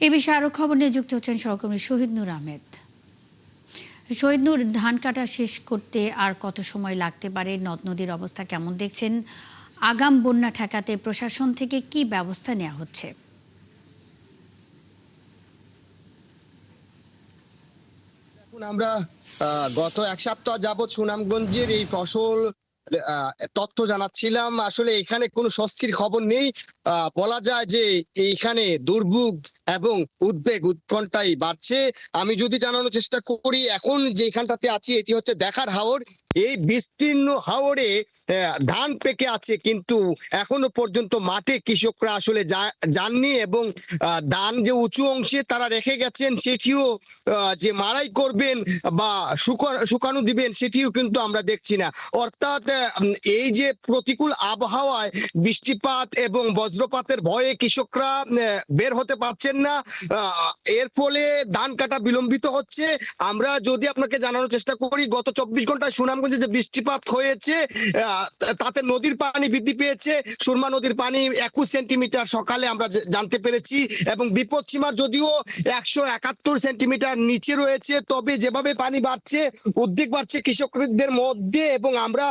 এ বিষয়ে আরো খবর নিয়ে যুক্ত হচ্ছেন সহকর্মী শহীদ নূর আহমেদ। শহীদ নূর, ধান কাটা শেষ করতে আর কত সময় লাগতে পারে? নদ নদীর অবস্থা কেমন দেখছেন? আগাম বন্যা ঠেকাতে প্রশাসন থেকে কি ব্যবস্থা নেওয়া হচ্ছে? এখন আমরা গত এক সপ্তাহ যাবৎ সুনামগঞ্জের এই ফসল তথ্য জানাচ্ছিলাম। আসলে এখানে কোনো স্বস্তির খবর নেই। বলা যায় যে এইখানে দুর্ভোগ এবং উদ্বেগ উৎকণ্ঠাই বাড়ছে। আমি যদি জানানোর চেষ্টা করি, এখন যেখানটাতে আছি এটি হচ্ছে দেখার হাওর। এই বিস্তীর্ণ হাওরে ধান পেকে আছে, কিন্তু এখনো পর্যন্ত মাঠে কৃষকরা আসলে যাননি এবং ধান যে উঁচু অংশে তারা রেখে গেছেন সেটিও যে মাড়াই করবেন বা শুকানো দিবেন সেটিও কিন্তু আমরা দেখছি না। অর্থাৎ এই যে প্রতিকূল আবহাওয়ায় বৃষ্টিপাত এবং বজ্রপাতের ভয়ে কৃষকরা বের হতে পারছেন না। এর ফলে ধান কাটা বিলম্বিত হচ্ছে। আমরা যদি আপনাকে জানানোর চেষ্টা করি, গত 24 ঘন্টায় সুনামগঞ্জে যে বৃষ্টিপাত হয়েছে তাতে নদীর পানি বৃদ্ধি পেয়েছে। সুরমা নদীর পানি 21 সেন্টিমিটার সকালে আমরা জানতে পেরেছি এবং বিপদসীমার যদিও 171 সেন্টিমিটার নিচে রয়েছে। তবে যেভাবে পানি বাড়ছে, উদ্বেগ বাড়ছে কৃষকদের মধ্যে এবং আমরা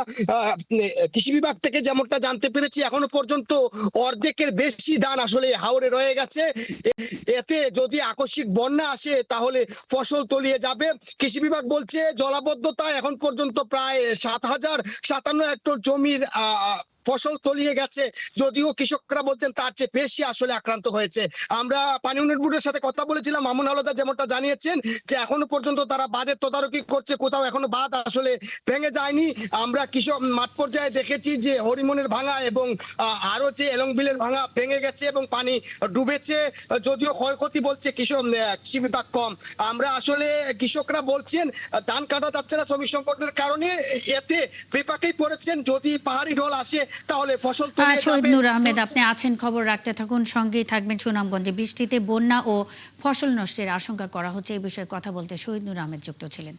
কৃষি বিভাগ থেকে যেমনটা জানতে পেরেছি, এখনো পর্যন্ত অর্ধেকের বেশি ধান আসলে হাওরে রয়ে গেছে। এতে যদি আকস্মিক বন্যা আসে তাহলে ফসল তলিয়ে যাবে। কৃষি বিভাগ বলছে জলাবদ্ধতা এখন পর্যন্ত প্রায় 7,057 হেক্টর জমির ফসল তলিয়ে গেছে, যদিও কৃষকরা বলছেন তার চেয়ে বেশি আসলে আক্রান্ত হয়েছে। আমরা পানি উন্নয়ন বোর্ডের সাথে কথা বলেছিলাম, মামুন হাওলাদার যেমনটা জানিয়েছেন যে এখনো পর্যন্ত তারা বাঁধের তদারকি করছে, কোথাও এখনো বাঁধ আসলে ভেঙে যায়নি। আমরা কৃষক মাঠ পর্যায়ে দেখেছি যে হরিমনের ভাঙা এবং আরো যে এলংবিলের ভাঙা ভেঙে গেছে এবং পানি ডুবেছে, যদিও ক্ষয়ক্ষতি বলছে কৃষি বিভাগ কম। আমরা আসলে কৃষকরা বলছেন ধান কাটা যাচ্ছে না শ্রমিক সংকটের কারণে, এতে বিপাকেই পড়েছেন। যদি পাহাড়ি ঢল আসে তাহলে ফসল তলিয়ে যাবে। শহীদ নূর আহমেদ, আপনি আছেন, খবর রাখতে থাকুন, সঙ্গেই থাকবেন। সুনামগঞ্জে বৃষ্টিতে বন্যা ও ফসল নষ্টের আশঙ্কা করা হচ্ছে, এই বিষয়ে কথা বলতে শহীদ নূর আহমেদ যুক্ত ছিলেন।